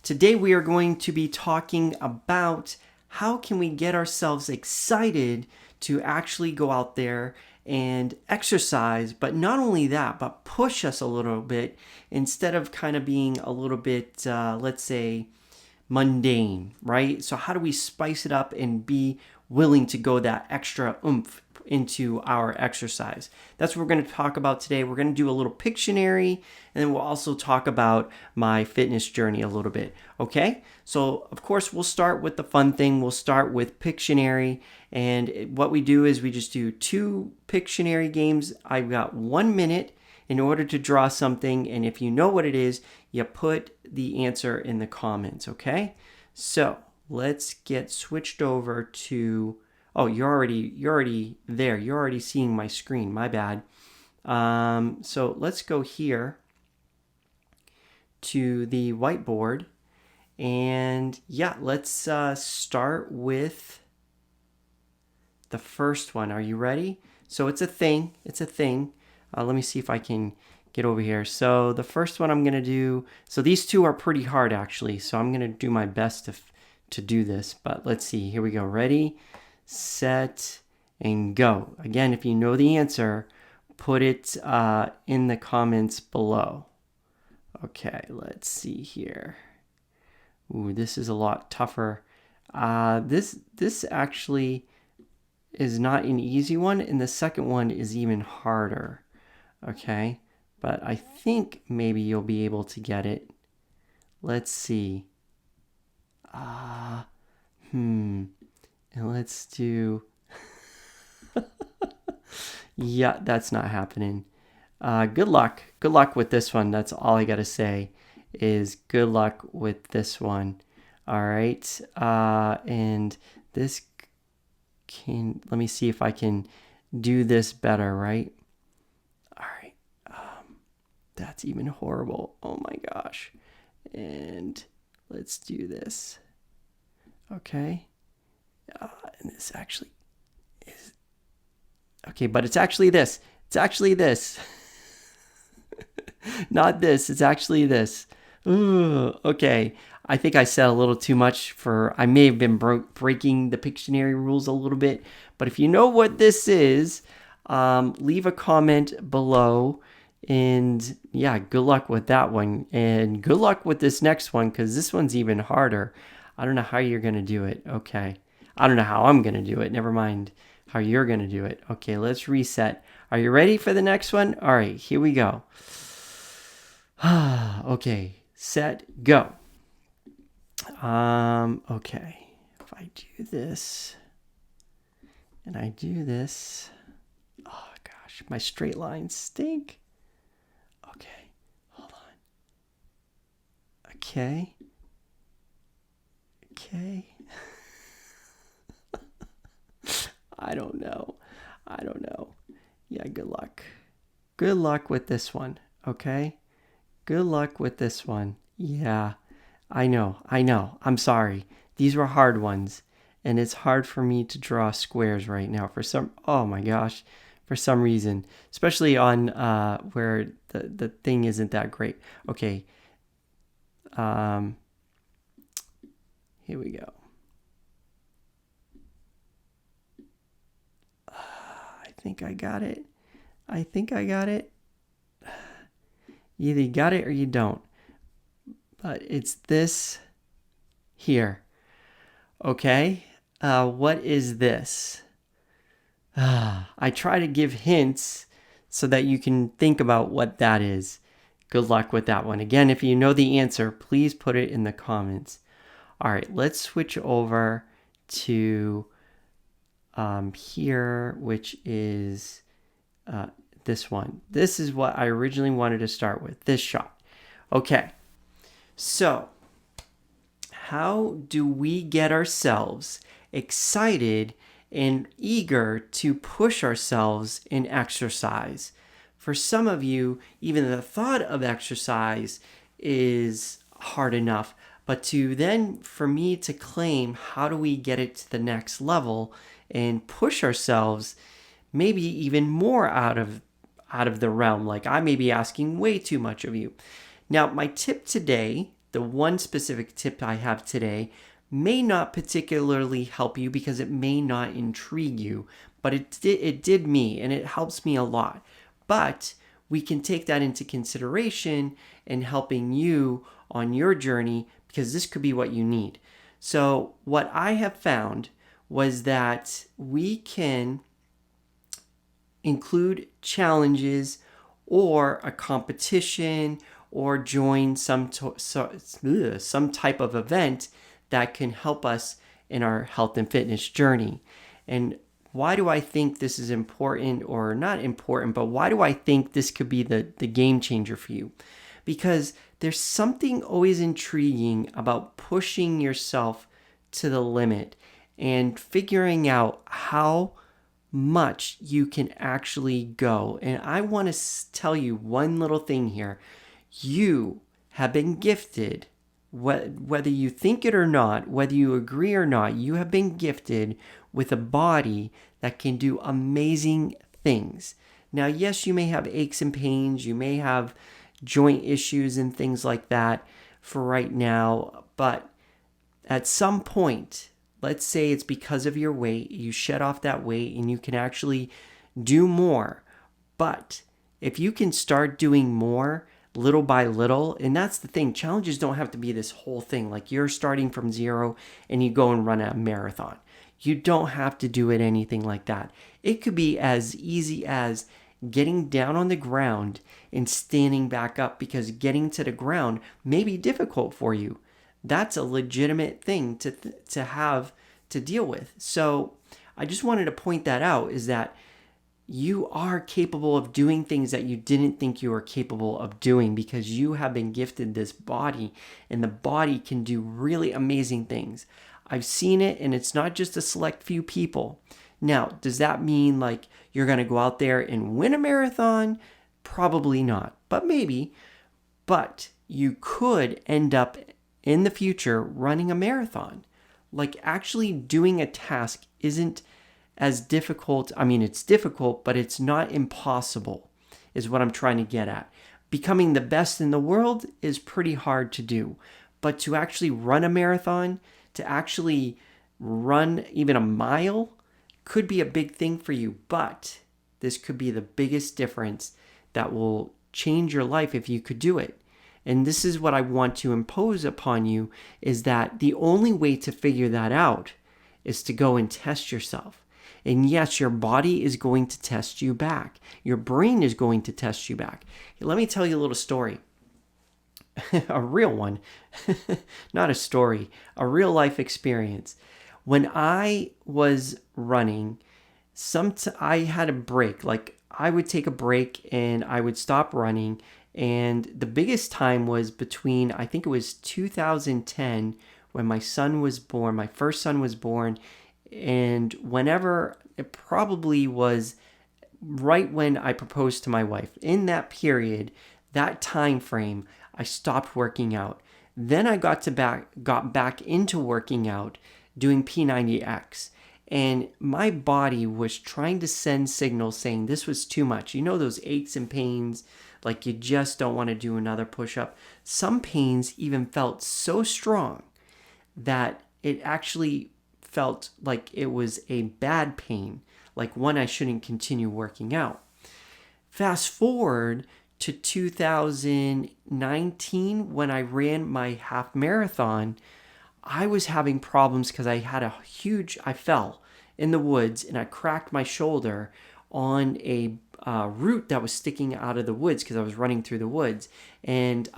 Today we are going to be talking about how can we get ourselves excited to actually go out there and exercise, but not only that, but push us a little bit instead of kind of being a little bit, let's say, mundane, right? So how do we spice it up and be willing to go that extra oomph into our exercise? That's what we're going to talk about today. We're going to do a little Pictionary, and then we'll also talk about my fitness journey a little bit. Okay? So, of course, we'll start with the fun thing. We'll start with Pictionary, and what we do is we just do 2 Pictionary games. I've got 1 minute in order to draw something, and if you know what it is, you put the answer in the comments, okay? So, let's get switched over to... Oh, you're already there. You're already seeing my screen. My bad. So let's go here to the whiteboard. And yeah, let's start with the first one. Are you ready? So it's a thing. It's a thing. Let me see if I can get over here. So the first one I'm going to do... So these two are pretty hard, actually. So I'm going to do my best to do this. But let's see. Here we go. Ready? Set, and go. Again, if you know the answer, put it in the comments below. Okay, let's see here. Ooh, this is a lot tougher. This actually is not an easy one, and the second one is even harder. Okay, but I think maybe you'll be able to get it. Let's see. And let's do... Yeah, that's not happening. Good luck. Good luck with this one. That's all I got to say is good luck with this one. All right. And this can... Let me see if I can do this better, right? All right. That's even horrible. Oh my gosh. And let's do this. Okay. And this actually is... Okay, but it's actually this. It's actually this. Not this. It's actually this. Ooh, okay. I think I said a little too much for... I may have been breaking the Pictionary rules a little bit. But if you know what this is, leave a comment below. And yeah, good luck with that one. And good luck with this next one, because this one's even harder. I don't know how you're going to do it. Okay. I don't know how I'm going to do it. Never mind how you're going to do it. Okay, let's reset. Are you ready for the next one? All right, here we go. Okay, set, go. Okay. If I do this and I do this, oh gosh, my straight lines stink. Okay, hold on. Okay. I don't know. Yeah, good luck. Good luck with this one, okay? Good luck with this one. Yeah, I know. I'm sorry. These were hard ones, and it's hard for me to draw squares right now oh my gosh, for some reason, especially on where the thing isn't that great. Okay. Here we go. I think I got it. Either you got it or you don't. But it's this here. Okay? What is this? I try to give hints so that you can think about what that is. Good luck with that one. Again, if you know the answer, please put it in the comments. All right, let's switch over to here, which is this one. This is what I originally wanted to start with, this shot. Okay, so how do we get ourselves excited and eager to push ourselves in exercise? For some of you, even the thought of exercise is hard enough. But for me to claim, how do we get it to the next level and push ourselves maybe even more out of the realm? Like I may be asking way too much of you. Now, my tip today the one specific tip I have today may not particularly help you because it may not intrigue you, but it did me and it helps me a lot. But we can take that into consideration in helping you on your journey because this could be what you need. So what I have found was that we can include challenges or a competition or join some type of event that can help us in our health and fitness journey. And why do I think this is important, or not important, but why do I think this could be the game changer for you? Because there's something always intriguing about pushing yourself to the limit and figuring out how much you can actually go. And I want to tell you one little thing here. You have been gifted, whether you think it or not, whether you agree or not, you have been gifted with a body that can do amazing things. Now, yes, you may have aches and pains, you may have joint issues and things like that for right now, but at some point, let's say it's because of your weight, you shed off that weight and you can actually do more. But if you can start doing more little by little, and that's the thing, challenges don't have to be this whole thing. Like you're starting from zero and you go and run a marathon. You don't have to do it anything like that. It could be as easy as getting down on the ground and standing back up, because getting to the ground may be difficult for you. That's a legitimate thing to have to deal with. So I just wanted to point that out, is that you are capable of doing things that you didn't think you were capable of doing, because you have been gifted this body, and the body can do really amazing things. I've seen it, and it's not just a select few people. Now, does that mean like you're going to go out there and win a marathon? Probably not, but maybe. But you could end up in the future running a marathon. Like actually doing a task isn't as difficult. I mean, it's difficult, but it's not impossible, is what I'm trying to get at. Becoming the best in the world is pretty hard to do, but to actually run a marathon, to actually run even a mile, could be a big thing for you. But this could be the biggest difference that will change your life if you could do it. And this is what I want to impose upon you, is that the only way to figure that out is to go and test yourself. And yes, your body is going to test you back. Your brain is going to test you back. Let me tell you a little story. A real one. Not a story. A real life experience. When I was running, I had a break. Like I would take a break and I would stop running. And the biggest time was between, I think it was 2010, when my son was born, my first son was born. And whenever, it probably was right when I proposed to my wife. In that period, that time frame, I stopped working out. Then I got back into working out, doing P90X. And my body was trying to send signals saying this was too much. You know those aches and pains, like you just don't want to do another push-up. Some pains even felt so strong that it actually felt like it was a bad pain, like one I shouldn't continue working out. Fast forward to 2019, when I ran my half marathon, I was having problems because I fell in the woods and I cracked my shoulder on a root that was sticking out of the woods because I was running through the woods. And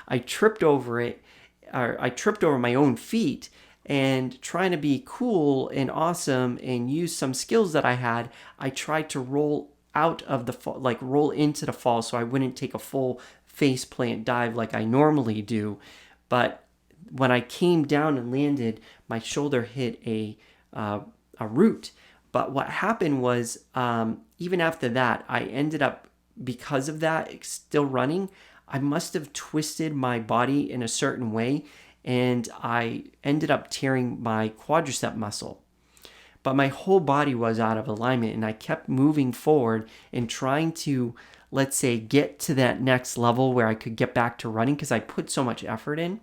I tripped over it. I tripped over my own feet, and trying to be cool and awesome and use some skills that I had, I tried to roll out of the fall, like roll into the fall, so I wouldn't take a full face plant dive like I normally do. But when I came down and landed, my shoulder hit a root. But what happened was, even after that, I ended up, because of that, still running. I must have twisted my body in a certain way, and I ended up tearing my quadricep muscle. But my whole body was out of alignment, and I kept moving forward and trying to let's say, get to that next level where I could get back to running because I put so much effort in.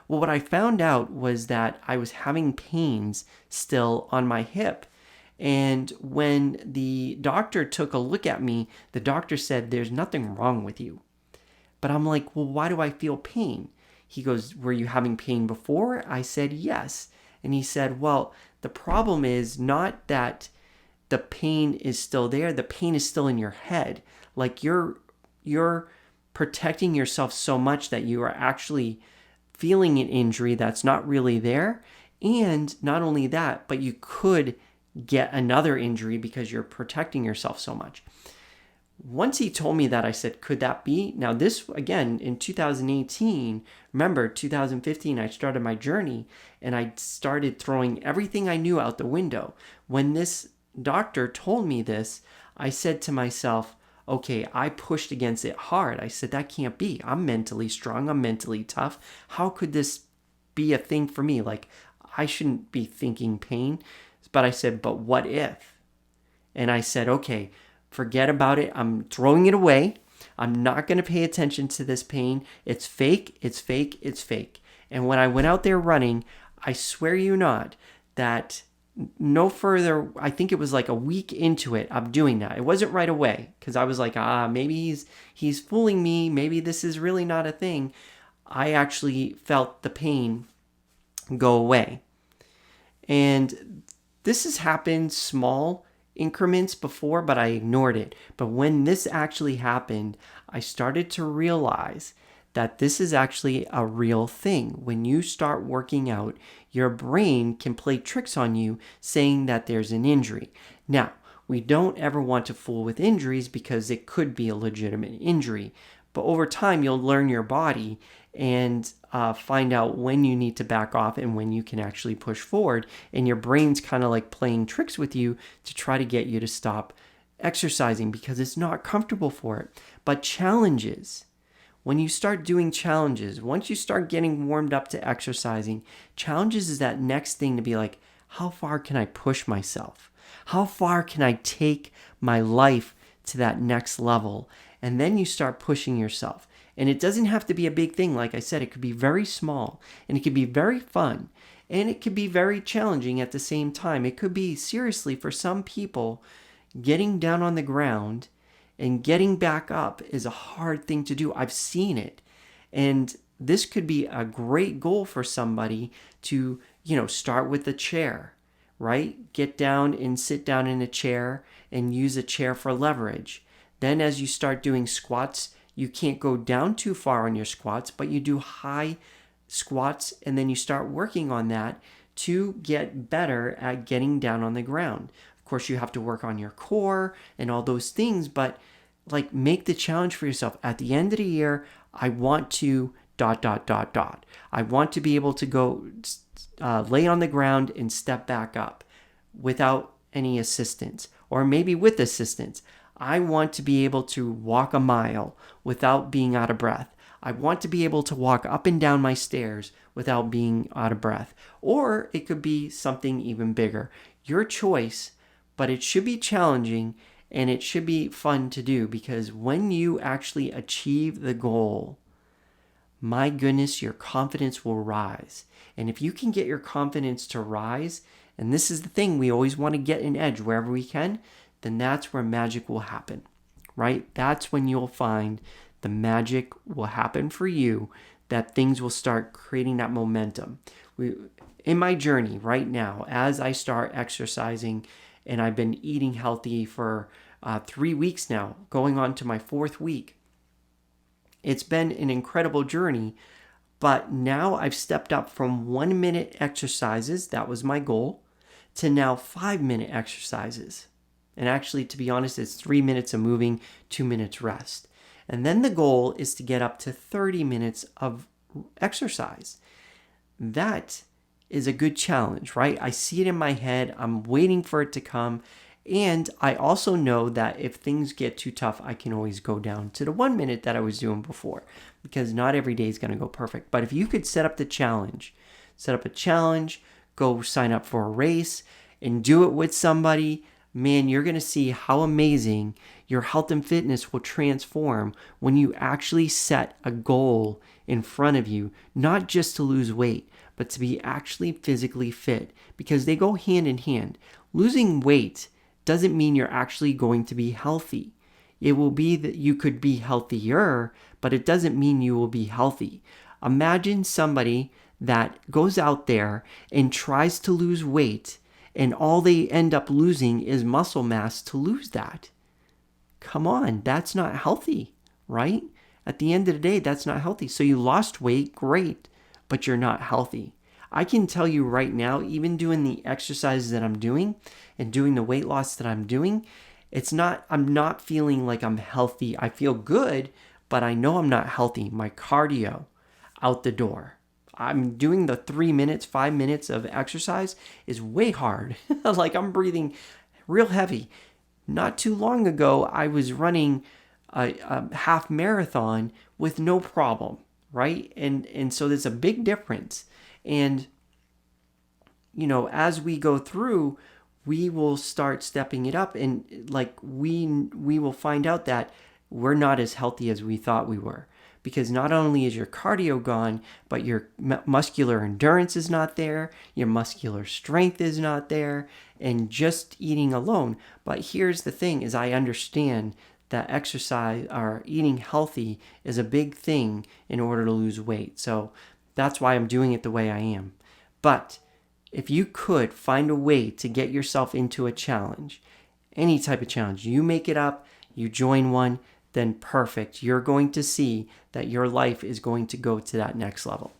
Well, what I found out was that I was having pains still on my hip. And when the doctor took a look at me, the doctor said, there's nothing wrong with you. But I'm like, well, why do I feel pain? He goes, were you having pain before? I said, yes. And he said, well, the problem is not that the pain is still there. The pain is still in your head. Like you're protecting yourself so much that you are actually feeling an injury that's not really there. And not only that, but you could get another injury because you're protecting yourself so much. Once he told me that, I said, could that be? Now, this, again, in 2018, remember, 2015, I started my journey and I started throwing everything I knew out the window. When this doctor told me this, I said to myself, okay, I pushed against it hard. I said, that can't be. I'm mentally strong. I'm mentally tough. How could this be a thing for me? Like, I shouldn't be thinking pain. But I said, but what if? And I said, okay, forget about it. I'm throwing it away. I'm not going to pay attention to this pain. It's fake. It's fake. It's fake. And when I went out there running, I swear you not that no further, I think it was like a week into it, I'm doing that. It wasn't right away because I was like, maybe he's fooling me. Maybe this is really not a thing. I actually felt the pain go away. And this has happened small increments before, but I ignored it. But when this actually happened, I started to realize that this is actually a real thing. When you start working out, your brain can play tricks on you saying that there's an injury. Now, we don't ever want to fool with injuries because it could be a legitimate injury. But over time, you'll learn your body and find out when you need to back off and when you can actually push forward. And your brain's kind of like playing tricks with you to try to get you to stop exercising because it's not comfortable for it. But challenges, when you start doing challenges, once you start getting warmed up to exercising, challenges is that next thing to be like, how far can I push myself? How far can I take my life to that next level? And then you start pushing yourself. And it doesn't have to be a big thing. Like I said, it could be very small and it could be very fun and it could be very challenging at the same time. It could be, seriously, for some people, getting down on the ground and getting back up is a hard thing to do. I've seen it. And this could be a great goal for somebody to, start with a chair, right? Get down and sit down in a chair and use a chair for leverage. Then as you start doing squats, you can't go down too far on your squats, but you do high squats and then you start working on that to get better at getting down on the ground. Of course, you have to work on your core and all those things, but make the challenge for yourself. At the end of the year, I want to ... I want to be able to go lay on the ground and step back up without any assistance, or maybe with assistance. I want to be able to walk a mile without being out of breath. I want to be able to walk up and down my stairs without being out of breath. Or it could be something even bigger. Your choice, but it should be challenging and it should be fun to do, because when you actually achieve the goal, my goodness, your confidence will rise. And if you can get your confidence to rise, and this is the thing, we always want to get an edge wherever we can, then that's where magic will happen, right? That's when you'll find the magic will happen for you, that things will start creating that momentum. In my journey right now, as I start exercising, and I've been eating healthy for 3 weeks now, going on to my 4th week, it's been an incredible journey. But now I've stepped up from 1-minute exercises, that was my goal, to now 5-minute exercises. And actually, to be honest, it's 3 minutes of moving, 2 minutes rest. And then the goal is to get up to 30 minutes of exercise. That is a good challenge, right? I see it in my head. I'm waiting for it to come. And I also know that if things get too tough, I can always go down to the 1 minute that I was doing before, because not every day is going to go perfect. But if you could set up a challenge, go sign up for a race and do it with somebody, man, you're going to see how amazing your health and fitness will transform when you actually set a goal in front of you, not just to lose weight, but to be actually physically fit, because they go hand in hand. Losing weight doesn't mean you're actually going to be healthy. It will be that you could be healthier, but it doesn't mean you will be healthy. Imagine somebody that goes out there and tries to lose weight, and all they end up losing is muscle mass to lose that. Come on, that's not healthy, right? At the end of the day, that's not healthy. So you lost weight, great, but you're not healthy. I can tell you right now, even doing the exercises that I'm doing and doing the weight loss that I'm doing, I'm not feeling like I'm healthy. I feel good, but I know I'm not healthy. My cardio out the door. I'm doing the 3 minutes, 5 minutes of exercise is way hard. Like I'm real heavy. Not too long ago, I was running a half marathon with no problem, right? And so there's a big difference. And, as we go through, we will start stepping it up, and like we will find out that we're not as healthy as we thought we were. Because not only is your cardio gone, but your muscular endurance is not there, your muscular strength is not there, and just eating alone. But here's the thing, is I understand that exercise or eating healthy is a big thing in order to lose weight. So that's why I'm doing it the way I am. But if you could find a way to get yourself into a challenge, any type of challenge, you make it up, you join one, then perfect. You're going to see that your life is going to go to that next level.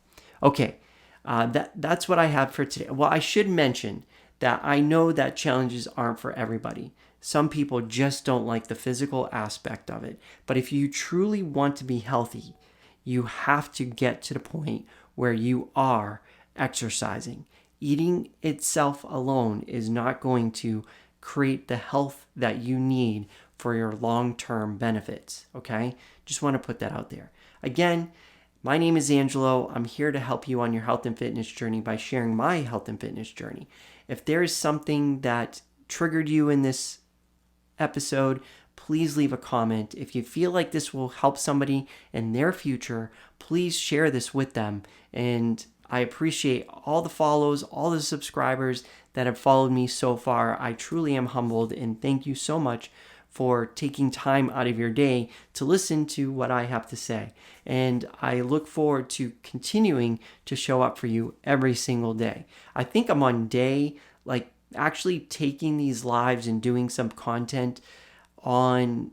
Okay, that's what I have for today. Well, I should mention that I know that challenges aren't for everybody. Some people just don't like the physical aspect of it. But if you truly want to be healthy, you have to get to the point where you are exercising. Eating itself alone is not going to create the health that you need for your long-term benefits, okay? Just want to put that out there. Again, my name is Angelo. I'm here to help you on your health and fitness journey by sharing my health and fitness journey. If there is something that triggered you in this episode, please leave a comment. If you feel like this will help somebody in their future, please share this with them. And I appreciate all the follows, all the subscribers that have followed me so far. I truly am humbled, and thank you so much for taking time out of your day to listen to what I have to say. And I look forward to continuing to show up for you every single day. I think I'm on day, actually taking these lives and doing some content on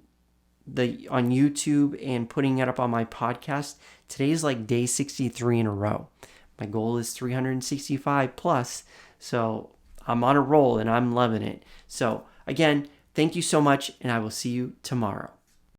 YouTube and putting it up on my podcast. Today's like day 63 in a row. My goal is 365 plus. So I'm on a roll and I'm loving it. So again, thank you so much, and I will see you tomorrow.